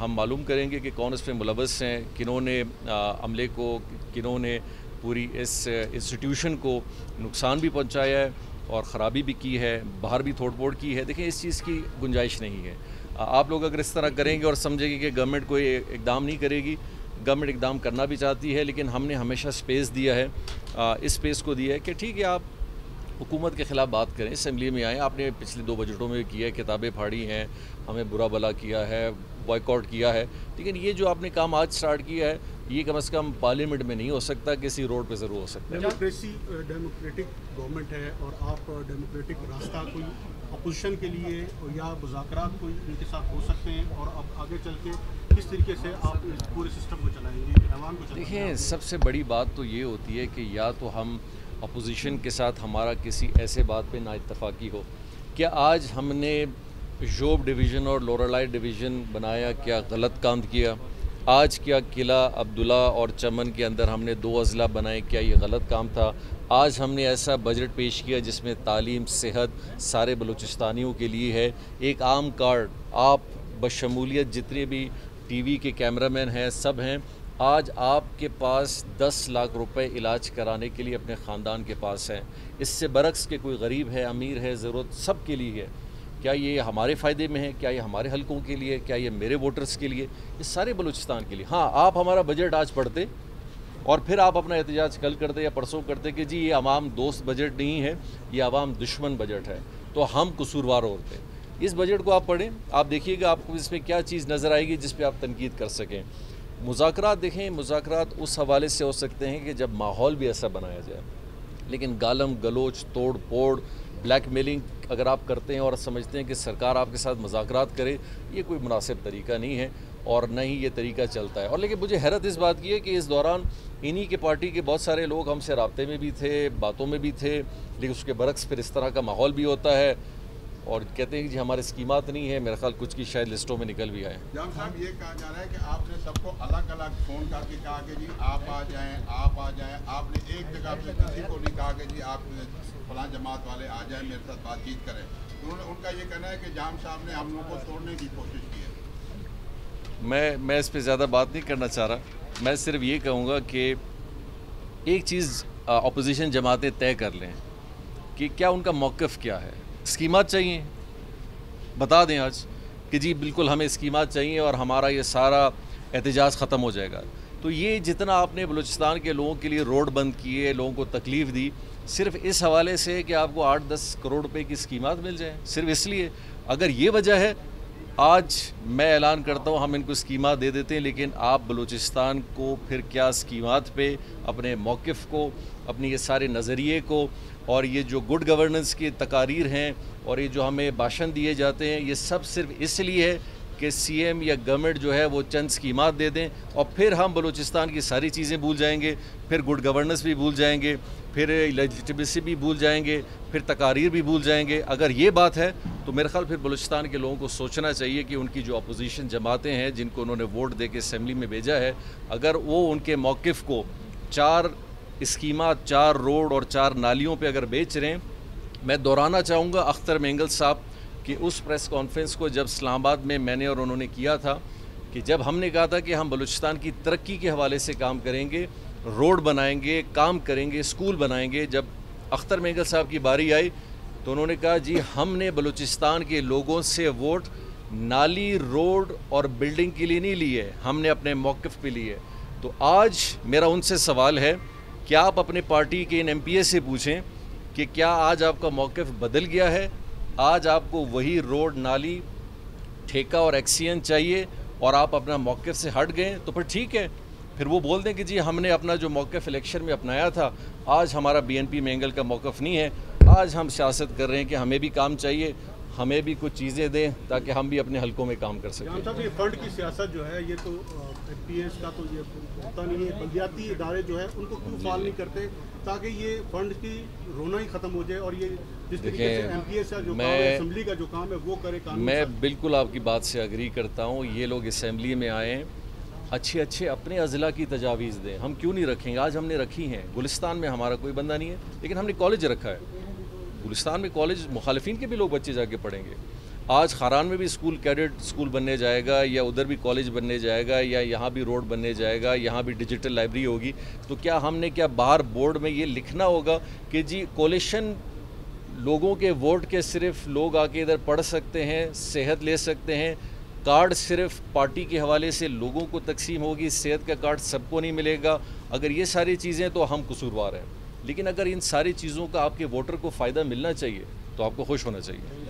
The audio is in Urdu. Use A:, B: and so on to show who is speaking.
A: ہم معلوم کریں گے کہ کون اس پہ ملوث ہیں، کنہوں نے عملے کو، کنہوں نے پوری اس انسٹیٹیوشن کو نقصان بھی پہنچایا ہے اور خرابی بھی کی ہے، باہر بھی توڑ پھوڑ کی ہے۔ دیکھیں اس چیز کی گنجائش نہیں ہے۔ آپ لوگ اگر اس طرح کریں گے اور سمجھیں گے کہ گورنمنٹ کوئی اقدام نہیں کرے گی، گورنمنٹ اقدام کرنا بھی چاہتی ہے، لیکن ہم نے ہمیشہ سپیس دیا ہے، اس سپیس کو دیا ہے کہ ٹھیک ہے آپ حکومت کے خلاف بات کریں، اسمبلی میں آئیں۔ آپ نے پچھلے 2 بجٹوں میں کیا ہے، کتابیں پھاڑی ہیں، ہمیں برا بلا کیا ہے، بوائیکاٹ کیا ہے، لیکن یہ جو آپ نے کام آج سٹارٹ کیا ہے یہ کم از کم پارلیمنٹ میں نہیں ہو سکتا، کسی روڈ پہ ضرور ہو سکتا ہے۔
B: ڈیموکریٹک گورنمنٹ ہے اور آپ ڈیموکریٹک راستہ کوئی اپوزیشن کے لیے یا مذاکرات کوئی ان کے ساتھ ہو سکتے ہیں، اور اب آگے چل کے کس طریقے سے آپ اس پورے سسٹم کو چلائیں گے، ایوان کو چلائیں گے؟
A: دیکھیں سب سے بڑی بات تو یہ ہوتی ہے کہ یا تو ہم اپوزیشن کے ساتھ ہمارا کسی ایسے بات پہ نا اتفاقی ہو۔ کیا آج ہم نے جوب ڈویژن اور لورلائے ڈویژن بنایا کیا غلط کام کیا؟ آج کیا قلعہ عبداللہ اور چمن کے اندر ہم نے 2 اضلاع بنائے، کیا یہ غلط کام تھا؟ آج ہم نے ایسا بجٹ پیش کیا جس میں تعلیم، صحت سارے بلوچستانیوں کے لیے ہے، ایک عام کارڈ، آپ بشمولیت جتنے بھی ٹی وی کے کیمرہ مین ہیں سب ہیں، آج آپ کے پاس 10 لاکھ روپے علاج کرانے کے لیے اپنے خاندان کے پاس ہیں۔ اس سے برعکس کہ کوئی غریب ہے، امیر ہے، ضرورت سب کے لیے ہے۔ کیا یہ ہمارے فائدے میں ہے؟ کیا یہ ہمارے حلقوں کے لیے؟ کیا یہ میرے ووٹرز کے لیے؟ یہ سارے بلوچستان کے لیے۔ ہاں آپ ہمارا بجٹ آج پڑھتے اور پھر آپ اپنا احتجاج کل کرتے یا پرسوں کرتے کہ جی یہ عوام دوست بجٹ نہیں ہے، یہ عوام دشمن بجٹ ہے، تو ہم قصوروار ہوتے ہیں۔ اس بجٹ کو آپ پڑھیں، آپ دیکھیے گا آپ کو اس میں کیا چیز نظر آئے گی جس پہ آپ تنقید کر سکیں۔ مذاکرات دیکھیں، مذاکرات اس حوالے سے ہو سکتے ہیں کہ جب ماحول بھی ایسا بنایا جائے، لیکن گالم گلوچ، توڑ پھوڑ، بلیک میلنگ اگر آپ کرتے ہیں اور سمجھتے ہیں کہ سرکار آپ کے ساتھ مذاکرات کرے، یہ کوئی مناسب طریقہ نہیں ہے اور نہ ہی یہ طریقہ چلتا ہے۔ اور لیکن مجھے حیرت اس بات کی ہے کہ اس دوران انہی کے پارٹی کے بہت سارے لوگ ہم سے رابطے میں بھی تھے، باتوں میں بھی تھے، لیکن اس کے برعکس پھر اس طرح کا ماحول بھی ہوتا ہے اور کہتے ہیں کہ جی ہمارے اسکیمات نہیں ہیں۔ میرا خیال کچھ کی شاید لسٹوں میں نکل بھی آئے۔
C: جام صاحب یہ کہا جا رہا ہے کہ آپ نے سب کو الگ الگ فون کر کے کہا کہ جی آپ آ جائیں، آپ آ جائیں، آپ نے ایک جگہ پہ کسی کو نہیں کہا کہ جی آپ فلاں جماعت والے آ جائیں میرے ساتھ بات چیت کریں۔ ان کا یہ کہنا ہے کہ جام صاحب نے ہم لوگوں کو توڑنے کی کوشش کی ہے۔
A: میں اس پہ زیادہ بات نہیں کرنا چاہ رہا، میں صرف یہ کہوں گا کہ ایک چیز اپوزیشن جماعتیں طے کر لیں کہ کیا ان کا موقف کیا ہے۔ اسکیمات چاہیے، بتا دیں آج کہ جی بالکل ہمیں اسکیمات چاہیے اور ہمارا یہ سارا احتجاج ختم ہو جائے گا۔ تو یہ جتنا آپ نے بلوچستان کے لوگوں کے لیے روڈ بند کیے، لوگوں کو تکلیف دی، صرف اس حوالے سے کہ آپ کو 8-10 کروڑ روپے کی اسکیمات مل جائیں، صرف اس لیے اگر یہ وجہ ہے، آج میں اعلان کرتا ہوں ہم ان کو اسکیمات دے دیتے ہیں، لیکن آپ بلوچستان کو پھر کیا اسکیمات پہ اپنے موقف کو، اپنی یہ سارے نظریے کو اور یہ جو گڈ گورننس کی تقاریر ہیں اور یہ جو ہمیں بھاشن دیے جاتے ہیں، یہ سب صرف اس لیے ہے کہ سی ایم یا گورنمنٹ جو ہے وہ چند اسکیمات دے دیں اور پھر ہم بلوچستان کی ساری چیزیں بھول جائیں گے، پھر گڈ گورننس بھی بھول جائیں گے، پھر لیجٹمیسی بھی بھول جائیں گے، پھر تقاریر بھی بھول جائیں گے۔ اگر یہ بات ہے تو میرے خیال پھر بلوچستان کے لوگوں کو سوچنا چاہیے کہ ان کی جو اپوزیشن جماعتیں ہیں جن کو انہوں نے ووٹ دے کے اسمبلی میں بھیجا ہے، اگر وہ ان کے موقف کو 4 اسکیمات، 4 روڈ اور 4 نالیوں پہ اگر بیچ رہے ہیں، میں دہرانا چاہوں گا اختر مینگل صاحب کہ اس پریس کانفرنس کو جب اسلام آباد میں نے اور انہوں نے کیا تھا کہ جب ہم نے کہا تھا کہ ہم بلوچستان کی ترقی کے حوالے سے کام کریں گے، روڈ بنائیں گے، کام کریں گے، اسکول بنائیں گے، جب اختر مینگل صاحب کی باری آئی تو انہوں نے کہا جی ہم نے بلوچستان کے لوگوں سے ووٹ نالی، روڈ اور بلڈنگ کے لیے نہیں لیے، ہم نے اپنے موقف پہ لیے۔ تو آج میرا ان سے سوال ہے کہ آپ اپنے پارٹی کے ان ایم پی اے سے پوچھیں کہ کیا آج آپ کا موقف بدل گیا ہے؟ آج آپ کو وہی روڈ، نالی، ٹھیکہ اور ایکسین چاہیے اور آپ اپنا موقف سے ہٹ گئے تو پھر ٹھیک ہے، پھر وہ بول دیں کہ جی ہم نے اپنا جو موقف الیکشن میں اپنایا تھا آج ہمارا بی این پی مینگل کا موقف نہیں ہے، آج ہم سیاست کر رہے ہیں کہ ہمیں بھی کام چاہیے، ہمیں بھی کچھ چیزیں دیں تاکہ ہم بھی اپنے حلقوں میں کام کر سکیں۔
B: صاحب یہ فنڈ کی سیاست جو ہے یہ تو ایم پی ایس کا تو یہ ہوتا نہیں ہے، بلدیاتی ادارے جو ہے ان کو کیوں فعال نہیں کرتے تاکہ یہ فنڈ کی رونا ہی ختم ہو جائے اور یہ جس طریقے سے ایم پی ایس کا جو کام ہے، اسمبلی کا جو کام ہے وہ کرے قانون۔
A: میں بالکل آپ کی بات سے اگری کرتا ہوں، یہ لوگ اسمبلی میں آئیں، اچھے اپنے اضلاع کی تجاویز دیں، ہم کیوں نہیں رکھیں گے؟ آج ہم نے رکھی ہیں، گلستان میں ہمارا کوئی بندہ نہیں ہے لیکن ہم نے کالج رکھا ہے، گلستان میں کالج مخالفین کے بھی لوگ بچے جا کے پڑھیں گے۔ آج خاران میں بھی اسکول کیڈٹ اسکول بننے جائے گا، یا ادھر بھی کالج بننے جائے گا، یا یہاں بھی روڈ بننے جائے گا، یہاں بھی ڈیجیٹل لائبریری ہوگی، تو کیا ہم نے باہر بورڈ میں یہ لکھنا ہوگا کہ جی کولیشن لوگوں کے ووٹ کے صرف لوگ آ کے ادھر پڑھ سکتے ہیں، صحت لے سکتے ہیں، کارڈ صرف پارٹی کے حوالے سے لوگوں کو تقسیم ہوگی، صحت کا کارڈ سب کو نہیں ملے گا؟ اگر یہ ساری چیزیں تو ہم قصوروار ہیں، لیکن اگر ان ساری چیزوں کا آپ کے ووٹر کو فائدہ ملنا چاہیے تو آپ کو خوش ہونا چاہیے۔